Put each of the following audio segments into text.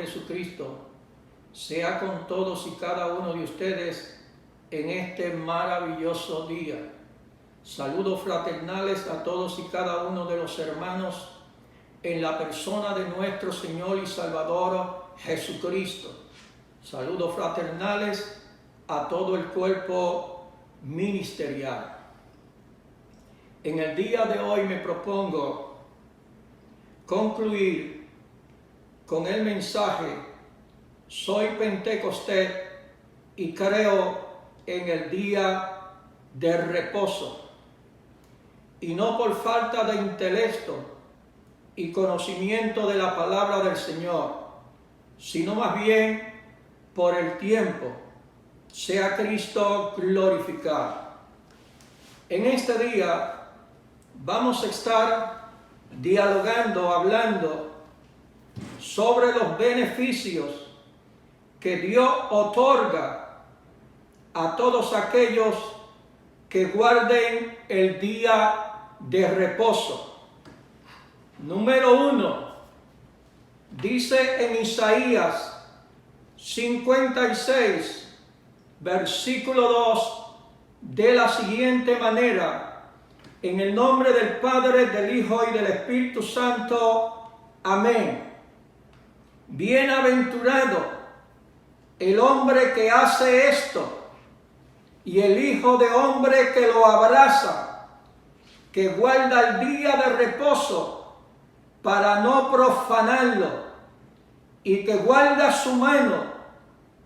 Jesucristo sea con todos y cada uno de ustedes en este maravilloso día. Saludos fraternales a todos y cada uno de los hermanos en la persona de nuestro Señor y Salvador Jesucristo. Saludos fraternales a todo el cuerpo ministerial. En el día de hoy me propongo concluir con el mensaje Soy Pentecostés y creo en el día de reposo. Y no por falta de intelecto y conocimiento de la palabra del Señor, sino más bien por el tiempo, sea Cristo glorificado. En este día vamos a estar dialogando, hablando sobre los beneficios que Dios otorga a todos aquellos que guarden el día de reposo. Número 1, dice en Isaías 56, versículo 2, de la siguiente manera: en el nombre del Padre, del Hijo y del Espíritu Santo. Amén. Bienaventurado el hombre que hace esto, y el Hijo de hombre que lo abraza, que guarda el día de reposo para no profanarlo, y que guarda su mano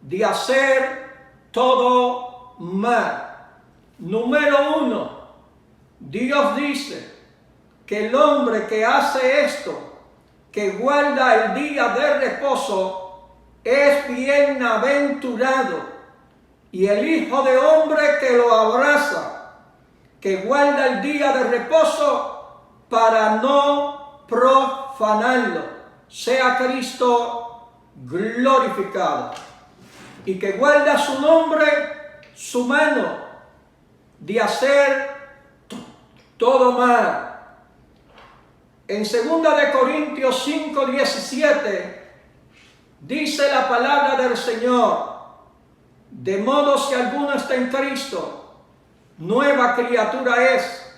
de hacer todo mal. Número 1, Dios dice que el hombre que hace esto, que guarda el día de reposo, es bienaventurado, y el Hijo de hombre que lo abraza, que guarda el día de reposo para no profanarlo, sea Cristo glorificado, y que guarda su nombre, su mano de hacer todo mal. En 2 Corintios 5:17 dice la palabra del Señor: de modo si alguno está en Cristo, nueva criatura es.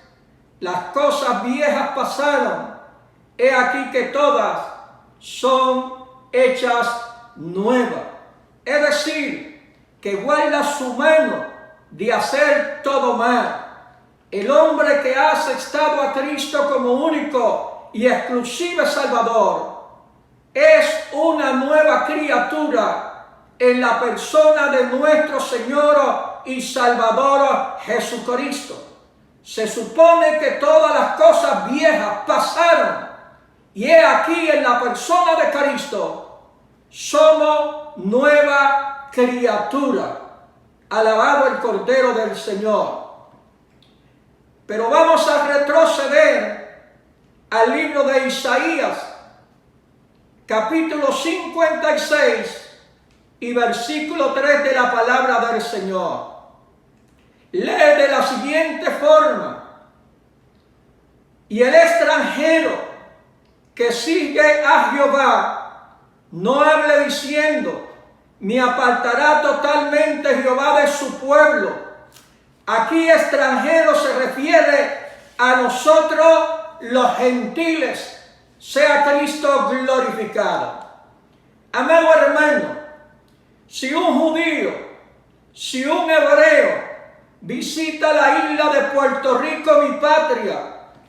Las cosas viejas pasaron, he aquí que todas son hechas nuevas. Es decir, que guarda su mano de hacer todo mal. El hombre que ha aceptado a Cristo como único y exclusivo Salvador es una nueva criatura en la persona de nuestro Señor y Salvador Jesucristo. Se supone que todas las cosas viejas pasaron, y he aquí en la persona de Cristo somos nueva criatura. Alabado el Cordero del Señor. Pero vamos a retroceder al libro de Isaías, capítulo 56 y versículo 3 de la palabra del Señor. Lee de la siguiente forma: y el extranjero que sigue a Jehová no hable diciendo: me apartará totalmente Jehová de su pueblo. Aquí extranjero se refiere a nosotros los gentiles, sea Cristo glorificado. Amado hermano, si un judío, si un hebreo visita la isla de Puerto Rico, mi patria,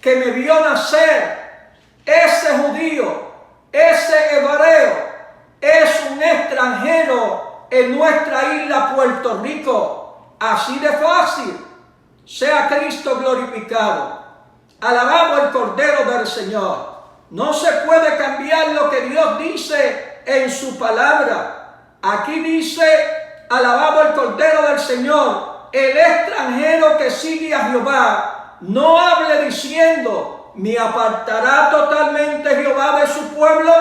que me vio nacer, ese judío, ese hebreo, es un extranjero en nuestra isla Puerto Rico. Así de fácil, sea Cristo glorificado. Alabado el Cordero del Señor. No se puede cambiar lo que Dios dice en su palabra. Aquí dice, alabado el Cordero del Señor: el extranjero que sigue a Jehová no hable diciendo: me apartará totalmente Jehová de su pueblo.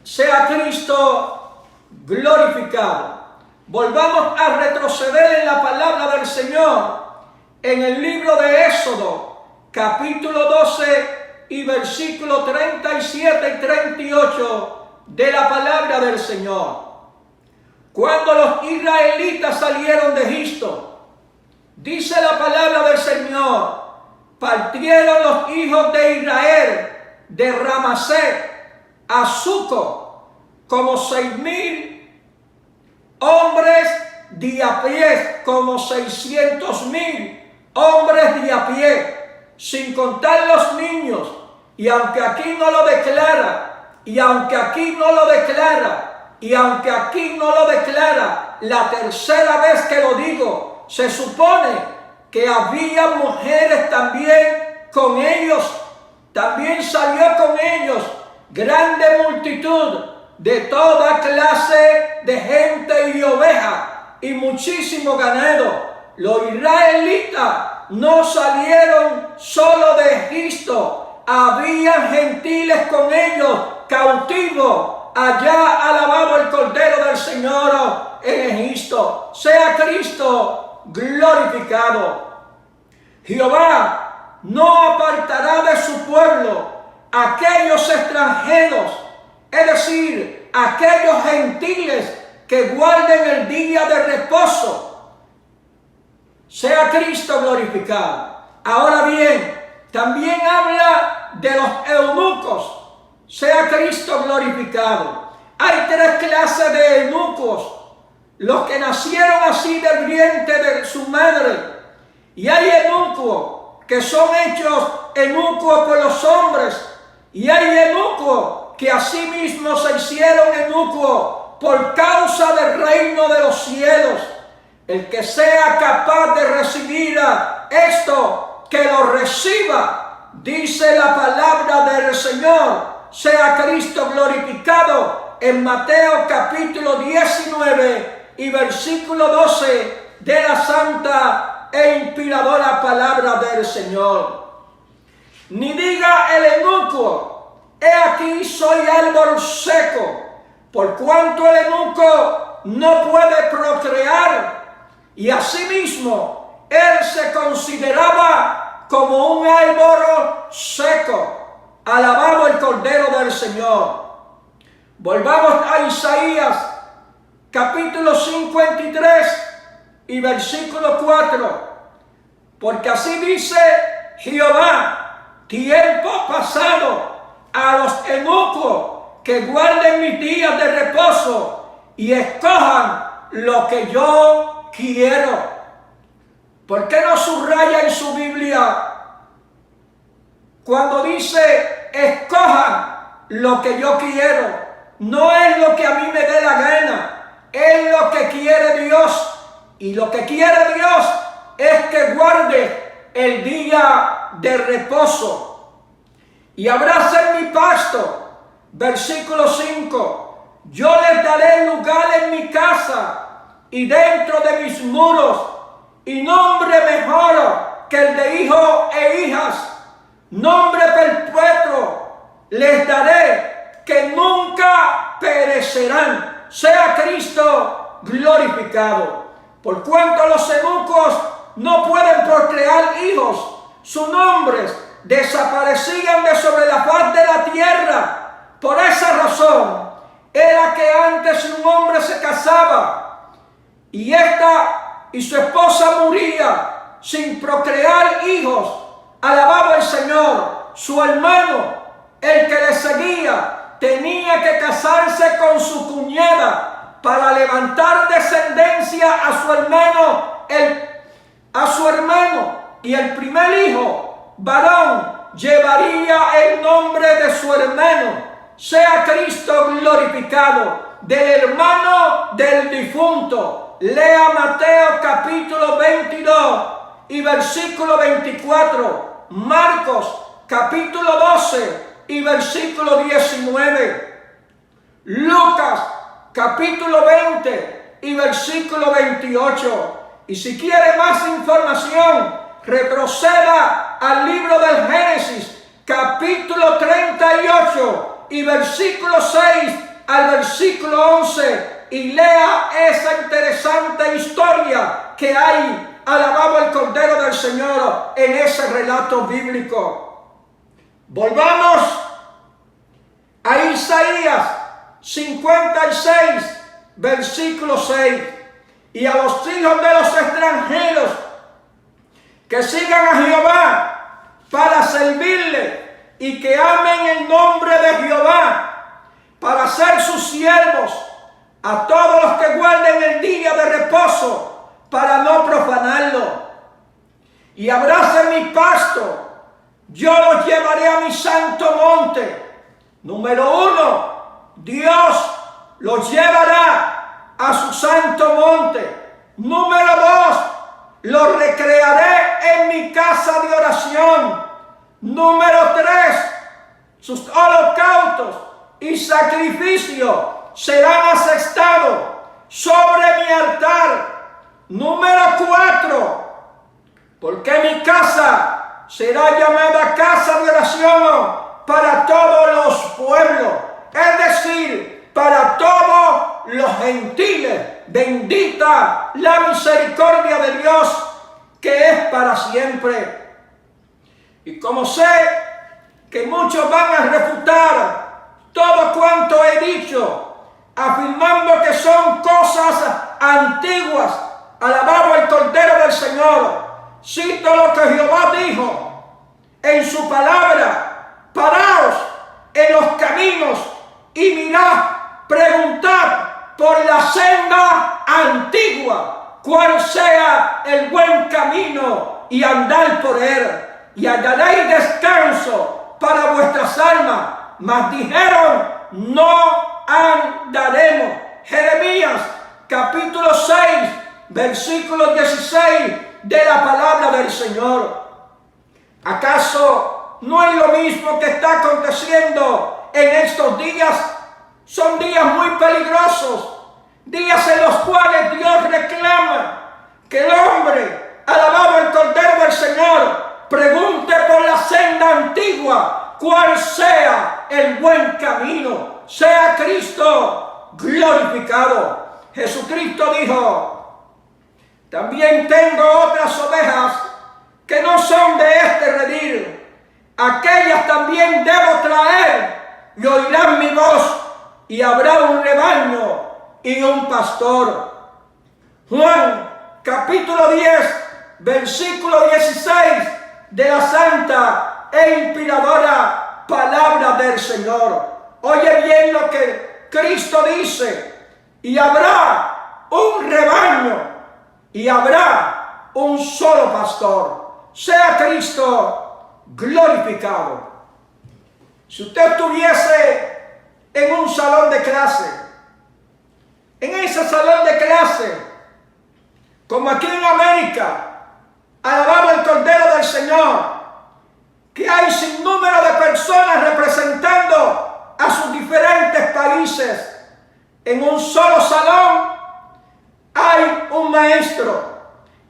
Sea Cristo glorificado. Volvamos a retroceder en la palabra del Señor en el libro de Éxodo, capítulo 12 y versículo 37 y 38, de la palabra del Señor. Cuando los israelitas salieron de Egipto, dice la palabra del Señor, partieron los hijos de Israel de Ramasé a Suco como 6,000 hombres de a pie, como 600,000 hombres de a pie, sin contar los niños. Y aunque aquí no lo declara, y aunque aquí no lo declara, y aunque aquí no lo declara, la tercera vez que lo digo, se supone que había mujeres también con ellos, también salió con ellos grande multitud de toda clase de gente y ovejas y muchísimo ganado. Los israelitas no salieron solo de Egipto, había gentiles con ellos, cautivos, allá alabado el Cordero del Señor en Egipto. Sea Cristo glorificado. Jehová no apartará de su pueblo aquellos extranjeros, es decir, aquellos gentiles que guarden el día de reposo. Sea Cristo glorificado. Ahora bien, también habla de los eunucos. Sea Cristo glorificado. Hay tres clases de eunucos: los que nacieron así del vientre de su madre, y hay eunucos que son hechos eunucos por los hombres, y hay eunucos que asimismo se hicieron eunucos por causa del reino de los cielos. El que sea capaz de recibir esto, que lo reciba, dice la palabra del Señor. Sea Cristo glorificado en Mateo capítulo 19 y versículo 12 de la santa e inspiradora palabra del Señor. Ni diga el eunuco: he aquí soy árbol seco, por cuanto el eunuco no puede procrear, y asimismo él se consideraba como un árbol seco. Alabado el Cordero del Señor. Volvamos a Isaías capítulo 53 y versículo 4. Porque así dice Jehová: tiempo pasado, a los eunucos que guarden mis días de reposo y escojan lo que yo quiero. ¿Por qué no subraya en su Biblia cuando dice escojan lo que yo quiero? No es lo que a mí me dé la gana, es lo que quiere Dios. Y lo que quiere Dios es que guarde el día de reposo. Y abracen mi pasto. Versículo 5. Yo les daré lugar en mi casa y dentro de mis muros, y nombre mejor que el de hijos e hijas. Nombre perpetuo les daré, que nunca perecerán. Sea Cristo glorificado. Por cuanto los eunucos no pueden procrear hijos, sus nombres desaparecían de sobre la faz de la tierra. Por esa razón era que antes un hombre se casaba y su esposa moría sin procrear hijos. Alabado el Señor. Su hermano, el que le seguía, tenía que casarse con su cuñada para levantar descendencia a su hermano, y el primer hijo varón llevaría el nombre de su hermano. Sea Cristo glorificado. Del hermano del difunto. Lea Mateo capítulo 22 y versículo 24. Marcos capítulo 12 y versículo 19. Lucas capítulo 20 y versículo 28. Y si quiere más información, retroceda al libro del Génesis capítulo 38 y versículo 6 al versículo 11 y lea esa interesante historia que hay. Alabado el Cordero del Señor en ese relato bíblico. Volvamos a Isaías 56, versículo 6. Y a los hijos de los extranjeros que sigan a Jehová para servirle y que amen el nombre de Jehová para ser sus siervos, a todos los que guarden el día de reposo para no profanarlo y abracen mi pasto, yo los llevaré a mi santo monte. Número 1, Dios los llevará a su santo monte. Número 2, los recrearé en mi casa de oración. Número 3, sus holocaustos y sacrificios serán asestados sobre mi altar. Número 4, porque mi casa será llamada casa de oración para todos los pueblos, es decir, para todos los gentiles. Bendita la misericordia de Dios, que es para siempre. Y como sé que muchos van a refutar todo cuanto he dicho, afirmando que son cosas antiguas, alabado el Cordero del Señor, cito lo que Jehová dijo en su palabra: paraos en los caminos y mirad, preguntad por la senda antigua, cuál sea el buen camino, y andad por él, y hallaréis descanso para vuestras almas. Mas dijeron: no andaremos. Jeremías capítulo 6, versículo 16 de la palabra del Señor. ¿Acaso no es lo mismo que está aconteciendo en estos días? Son días muy peligrosos, días en los cuales Dios reclama que el hombre, alabado el Cordero del Señor, pregunte por la senda antigua, cuál sea el buen camino, sea Cristo glorificado. Jesucristo dijo: también tengo otras ovejas que no son de este redil, aquellas también debo traer, y oirán mi voz, y habrá un rebaño y un pastor. Juan capítulo 10, versículo 16 de la santa e inspiradora palabra del Señor. Oye bien lo que Cristo dice: y habrá un rebaño y habrá un solo pastor. Sea Cristo glorificado. Si usted estuviese en un salón de clase, en ese salón de clase, como aquí en América, alabado el Cordero del Señor, que hay sin número de personas representando a sus diferentes países, en un solo salón hay un maestro.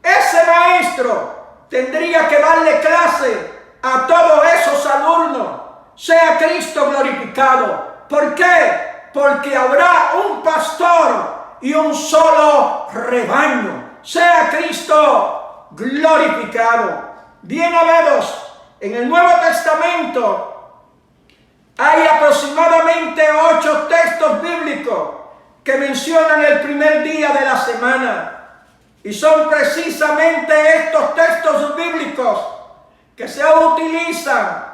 Ese maestro tendría que darle clase a todos esos alumnos. Sea Cristo glorificado. ¿Por qué? Porque habrá un pastor y un solo rebaño. Sea Cristo glorificado. Bien, amados, en el Nuevo Testamento hay aproximadamente 8 textos bíblicos que mencionan el primer día de la semana. Y son precisamente estos textos bíblicos que se utilizan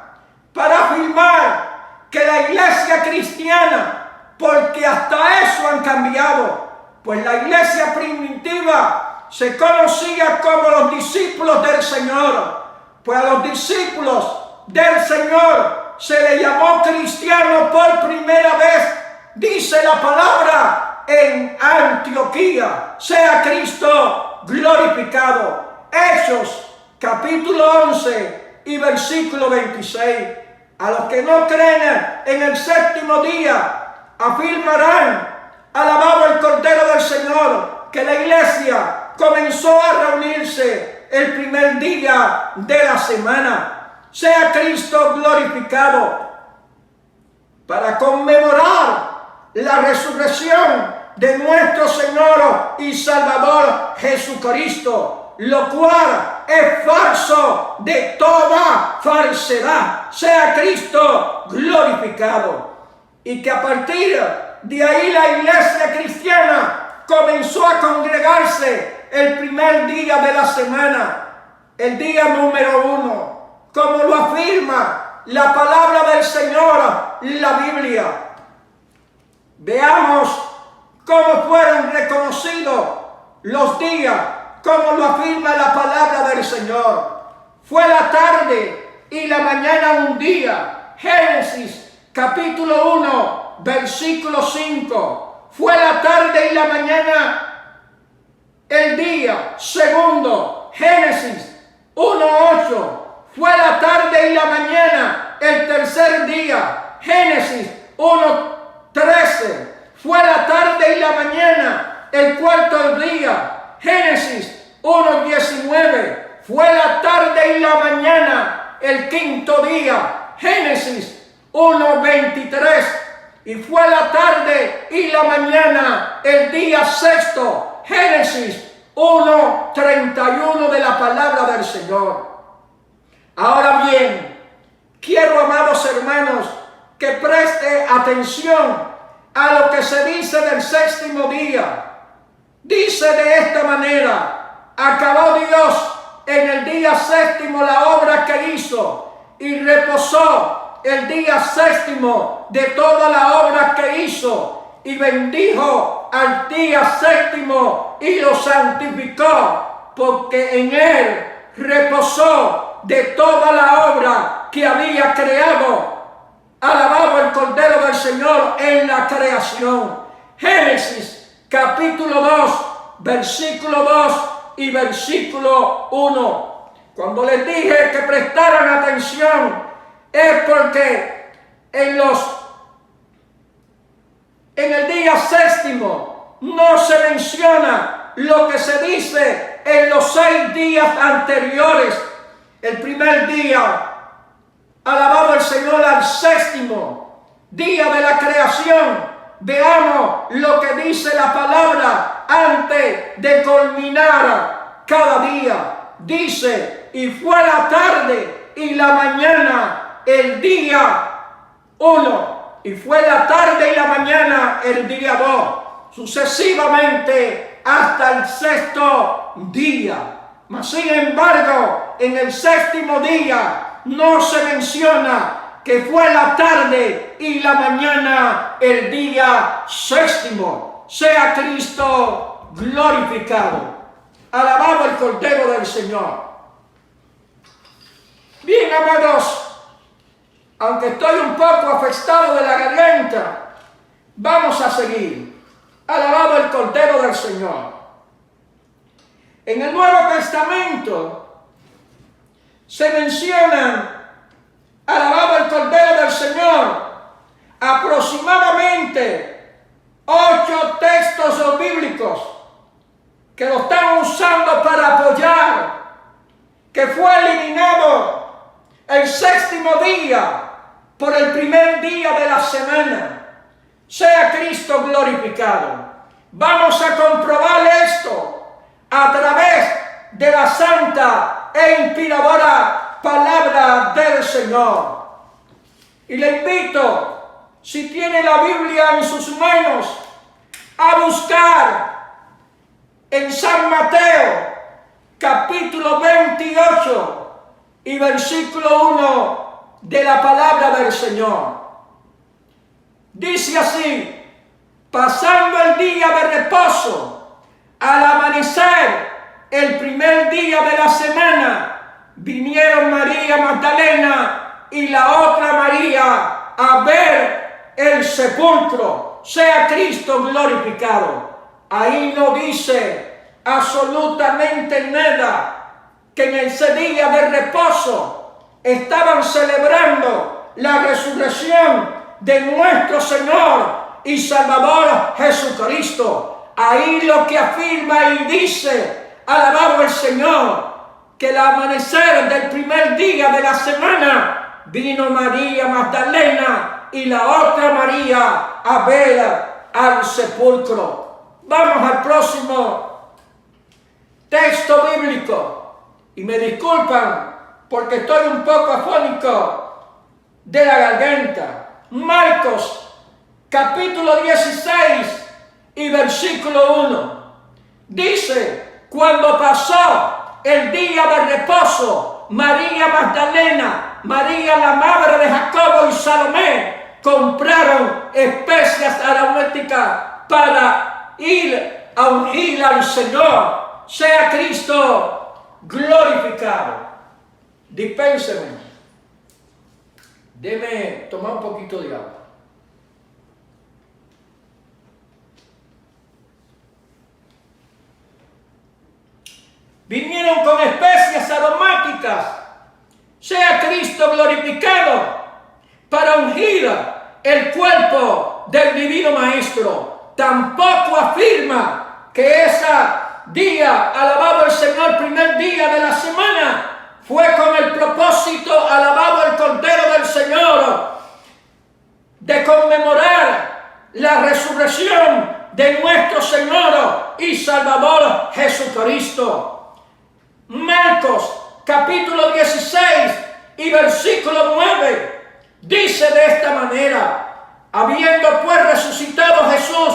para afirmar que la iglesia cristiana, porque hasta eso han cambiado, pues la iglesia primitiva se conocía como los discípulos del Señor, pues a los discípulos del Señor se le llamó cristiano por primera vez, dice la palabra, en Antioquía. Sea Cristo glorificado. Hechos capítulo 11 y versículo 26. A los que no creen en el séptimo día, afirmarán, alabado el Cordero del Señor, que la iglesia comenzó a reunirse el primer día de la semana. Sea Cristo glorificado. Para conmemorar la resurrección de nuestro Señor y Salvador Jesucristo, lo cual es falso de toda falsedad. Sea Cristo glorificado. Y que a partir De ahí la iglesia cristiana comenzó a congregarse el primer día de la semana, el día número 1, como lo afirma la palabra del Señor, la Biblia. Veamos cómo fueron reconocidos los días, como lo afirma la palabra del Señor. Fue la tarde y la mañana un día. Génesis capítulo 1, versículo 5. Fue la tarde y la mañana el día segundo. Génesis 1:8. Fue la tarde y la mañana el tercer día. Génesis 1:13. Fue la tarde y la mañana el cuarto día. Génesis 1:19. Fue la tarde y la mañana el quinto día. Génesis 1:23. Y fue la tarde y la mañana el día sexto. Génesis 1:31 de la palabra del Señor. Ahora bien, quiero, amados hermanos, que preste atención a lo que se dice del séptimo día. Dice de esta manera: acabó Dios en el día séptimo la obra que hizo y reposó el día séptimo de toda la obra que hizo y bendijo al día séptimo y lo santificó, porque en él reposó de toda la obra que había creado. Alabado el Cordero del Señor en la creación. Génesis capítulo 2, versículo 2 y versículo 1. Cuando les dije que prestaran atención, es porque en el día séptimo no se menciona lo que se dice en los 6 días anteriores. El primer día, alabado el Señor, al séptimo día de la creación. Veamos lo que dice la palabra antes de culminar cada día. Dice: y fue la tarde y la mañana el día 1. Y fue la tarde y la mañana el día 2. Sucesivamente hasta el sexto día. Mas sin embargo, en el séptimo día no se menciona que fue la tarde y la mañana el día séptimo. Sea Cristo glorificado. Alabado el Cordero del Señor. Bien, amados, aunque estoy un poco afectado de la garganta, vamos a seguir. Alabado el Cordero del Señor. En el Nuevo Testamento se mencionan, alabado el Cordero del Señor, aproximadamente 8 textos bíblicos que lo están usando para apoyar que fue eliminado el séptimo día por el primer día de la semana. Sea Cristo glorificado. Vamos a comprobar esto a través de la santa e inspiradora palabra del Señor. Y le invito, si tiene la Biblia en sus manos, a buscar en San Mateo, capítulo 28 y versículo 1 de la palabra del Señor. Dice así: pasando el día de reposo, al amanecer el primer día de la semana, vinieron María Magdalena y la otra María a ver el sepulcro. Sea Cristo glorificado. Ahí no dice absolutamente nada que en ese día de reposo estaban celebrando la resurrección de nuestro Señor y Salvador Jesucristo. Ahí lo que afirma y dice, alabado el Señor, que al amanecer del primer día de la semana vino María Magdalena y la otra María a ver al sepulcro. Vamos al próximo texto bíblico. Y me disculpan porque estoy un poco afónico de la garganta. Marcos capítulo 16 y versículo 1. Dice, cuando pasó el día de reposo, María Magdalena, María la madre de Jacobo y Salomé compraron especias aromáticas para ir a ungir al Señor. Sea Cristo glorificado. Dispénseme. Deme tomar un poquito de agua. Vinieron con especias aromáticas. Sea Cristo glorificado para ungir el cuerpo del divino Maestro. Tampoco afirma que ese día, alabado el Señor, primer día de la semana, fue con el propósito, alabado el Cordero del Señor, de conmemorar la resurrección de nuestro Señor y Salvador Jesucristo. Marcos capítulo 16 y versículo 9 dice de esta manera: habiendo pues resucitado Jesús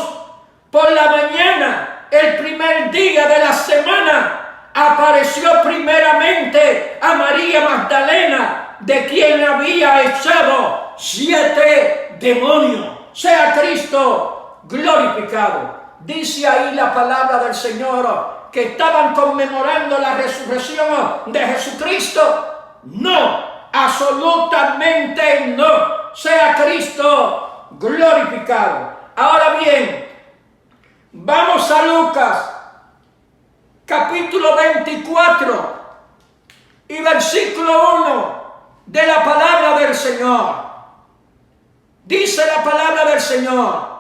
por la mañana, el primer día de la semana, apareció primeramente a María Magdalena, de quien había echado 7 demonios. Sea Cristo glorificado. Dice ahí la palabra del Señor que estaban conmemorando la resurrección de Jesucristo. No, absolutamente no. Sea Cristo glorificado. Ahora bien, vamos a Lucas capítulo 24 y versículo 1 de la palabra del Señor. Dice la palabra del Señor: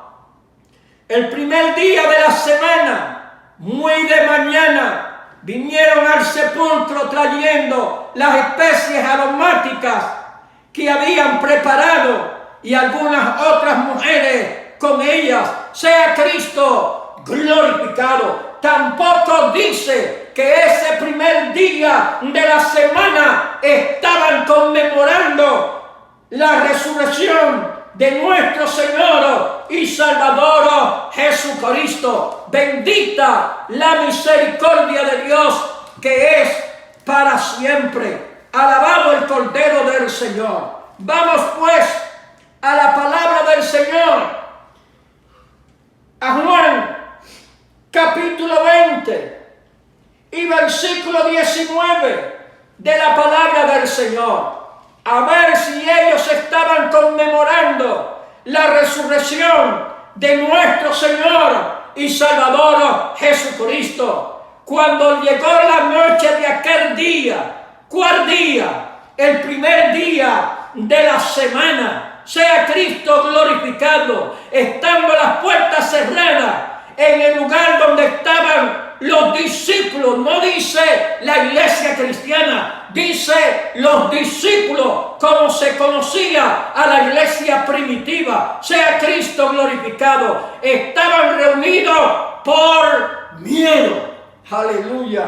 el primer día de la semana, muy de mañana, vinieron al sepulcro trayendo las especies aromáticas que habían preparado, y algunas otras mujeres con ellas. Sea Cristo glorificado. Tampoco dice que ese primer día de la semana estaban conmemorando la resurrección de nuestro Señor y Salvador Jesucristo. Bendita la misericordia de Dios, que es para siempre. Alabado el Cordero del Señor. Vamos pues a la palabra del Señor, a Juan capítulo 20 y versículo 19 de la palabra del Señor. A ver si ellos estaban conmemorando la resurrección de nuestro Señor y Salvador Jesucristo. Cuando llegó la noche de aquel día, ¿cuál día? El primer día de la semana. Sea Cristo glorificado. Estando las puertas cerradas en el lugar donde estaban los discípulos, no dice la iglesia cristiana, dice los discípulos, como se conocía a la iglesia primitiva. Sea Cristo glorificado. Estaban reunidos por miedo. Aleluya.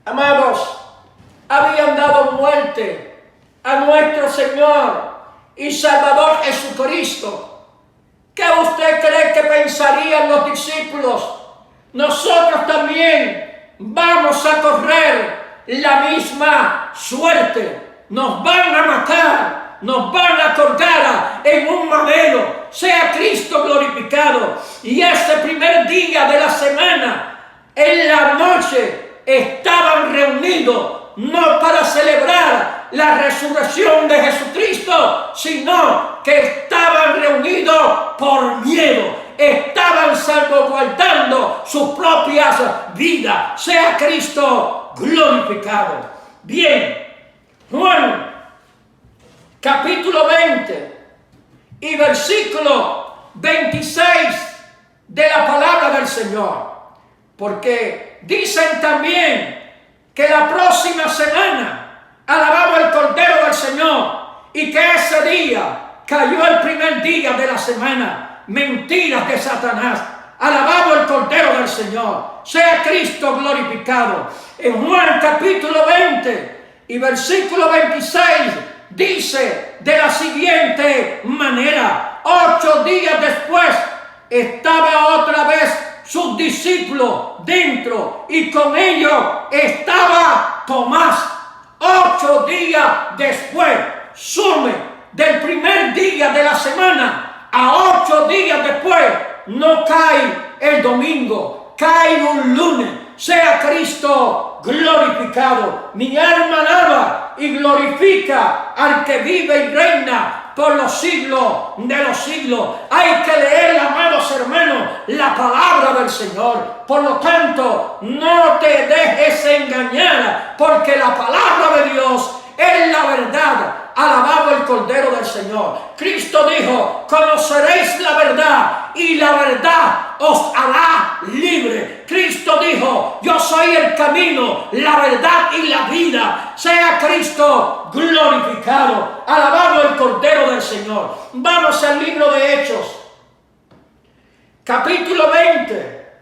Amados, habían dado muerte a nuestro Señor y Salvador Jesucristo. ¿Qué usted cree que pensarían los discípulos? Nosotros también vamos a correr la misma suerte. Nos van a matar, nos van a colgar en un madero. Sea Cristo glorificado. Y ese primer día de la semana, en la noche, estaban reunidos no para celebrar la resurrección de Jesucristo, sino que estaban reunidos por miedo. Estaban salvaguardando sus propias vidas. Sea Cristo glorificado. Bien, Juan capítulo 20 y versículo 26 de la palabra del Señor. Porque dicen también que la próxima semana alababa el Cordero del Señor, y que ese día cayó el primer día de la semana. Mentiras de Satanás. Alabado el Cordero del Señor. Sea Cristo glorificado. En Juan capítulo 20 y versículo 26 dice de la siguiente manera: 8 días después, estaba otra vez sus discípulos dentro y con ellos estaba Tomás. 8 días después, sume del primer día de la semana a 8 días después, no cae el domingo, cae un lunes. Sea Cristo glorificado. Mi alma alaba y glorifica al que vive y reina por los siglos de los siglos. Hay que leer, amados hermanos, la palabra del Señor. Por lo tanto, no te dejes engañar, porque la palabra de Dios es la verdad. Alabado el Cordero del Señor. Cristo dijo: conoceréis la verdad y la verdad os hará libre. Cristo dijo: yo soy el camino, la verdad y la vida. Sea Cristo glorificado. Alabado el Cordero del Señor. Vamos al libro de Hechos, capítulo 20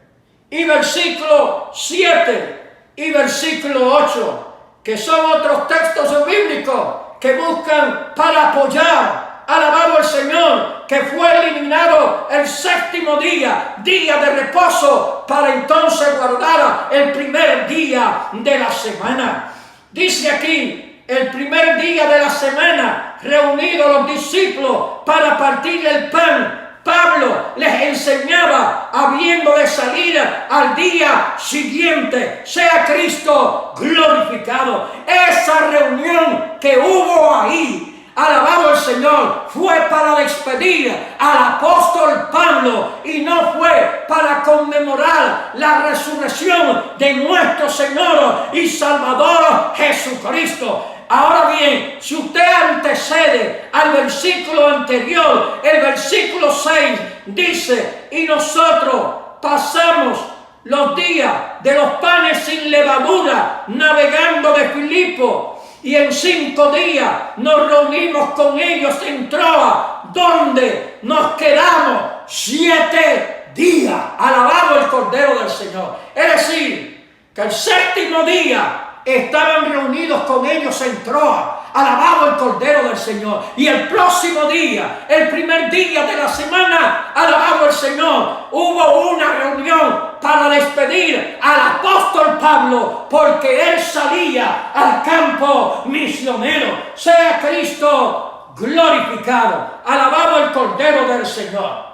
y versículo 7 y versículo 8, que son otros textos bíblicos que buscan para apoyar, alabado el Señor, que fue eliminado el séptimo día, día de reposo, para entonces guardar el primer día de la semana. Dice aquí: el primer día de la semana, reunidos los discípulos para partir el pan, Pablo les enseñaba habiendo de salir al día siguiente. Sea Cristo glorificado. Esa reunión que hubo ahí, alabado el Señor, fue para despedir al apóstol Pablo y no fue para conmemorar la resurrección de nuestro Señor y Salvador Jesucristo. Ahora bien, si usted antecede al versículo anterior, el versículo 6 dice: y nosotros pasamos los días de los panes sin levadura navegando de Filipo, y en 5 días nos reunimos con ellos en Troa, donde nos quedamos 7 días. Alabado el Cordero del Señor. Es decir, que el séptimo día estaban reunidos con ellos en Troa. Alabado el Cordero del Señor. Y el próximo día, el primer día de la semana, alabado el Señor, hubo una reunión para despedir al apóstol Pablo, porque él salía al campo misionero. Sea Cristo glorificado. Alabado el Cordero del Señor.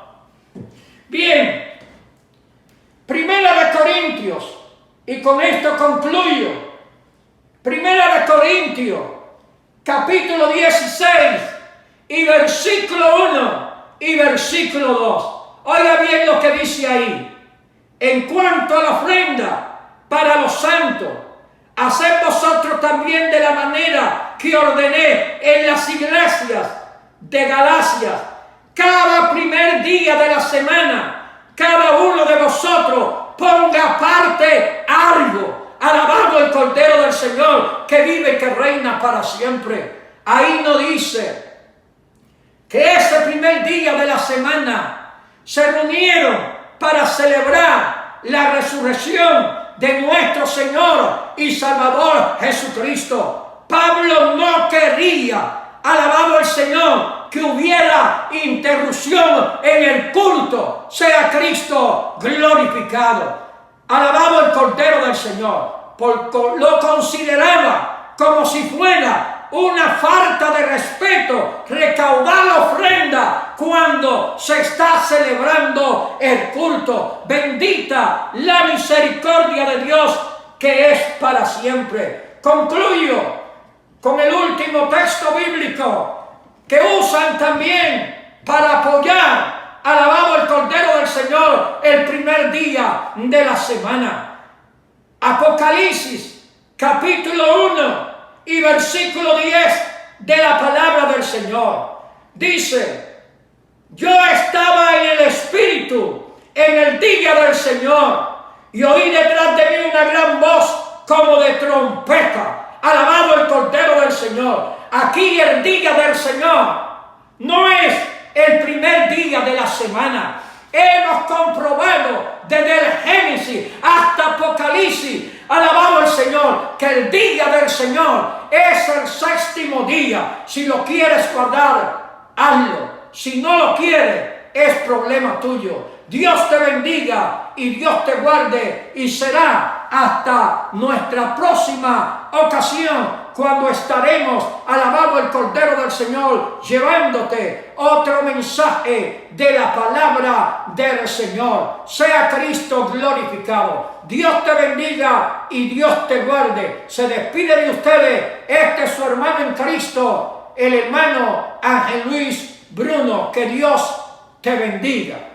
Bien, Primera de Corintios, y con esto concluyo. Primera de Corintios, capítulo 16 y versículo 1 y versículo 2. Oiga bien lo que dice ahí. En cuanto a la ofrenda para los santos, haced vosotros también de la manera que ordené en las iglesias de Galacia. Cada primer día de la semana, cada uno de vosotros ponga aparte algo. Alabado el Cordero del Señor, que vive y que reina para siempre. Ahí no dice que ese primer día de la semana se reunieron para celebrar la resurrección de nuestro Señor y Salvador Jesucristo. Pablo no quería, alabado el Señor, que hubiera interrupción en el culto. Sea Cristo glorificado. Alabado el Cordero del Señor, porque lo consideraba como si fuera una falta de respeto recaudar la ofrenda cuando se está celebrando el culto. Bendita la misericordia de Dios, que es para siempre. Concluyo con el último texto bíblico que usan también para apoyar, alabado el Cordero del Señor, el primer día de la semana. Apocalipsis, capítulo 1 y versículo 10 de la palabra del Señor. Dice: yo estaba en el Espíritu en el día del Señor, y oí detrás de mí una gran voz como de trompeta. Alabado el Cordero del Señor. Aquí el día del Señor no es el primer día de la semana. Hemos comprobado desde el Génesis hasta Apocalipsis, alabado el Señor, que el día del Señor es el séptimo día. Si lo quieres guardar, hazlo. Si no lo quieres, es problema tuyo. Dios te bendiga y Dios te guarde, y será hasta nuestra próxima ocasión cuando estaremos alabando el Cordero del Señor, llevándote otro mensaje de la palabra del Señor. Sea Cristo glorificado. Dios te bendiga y Dios te guarde. Se despide de ustedes este es su hermano en Cristo, el hermano Ángel Luis Bruno. Que Dios te bendiga.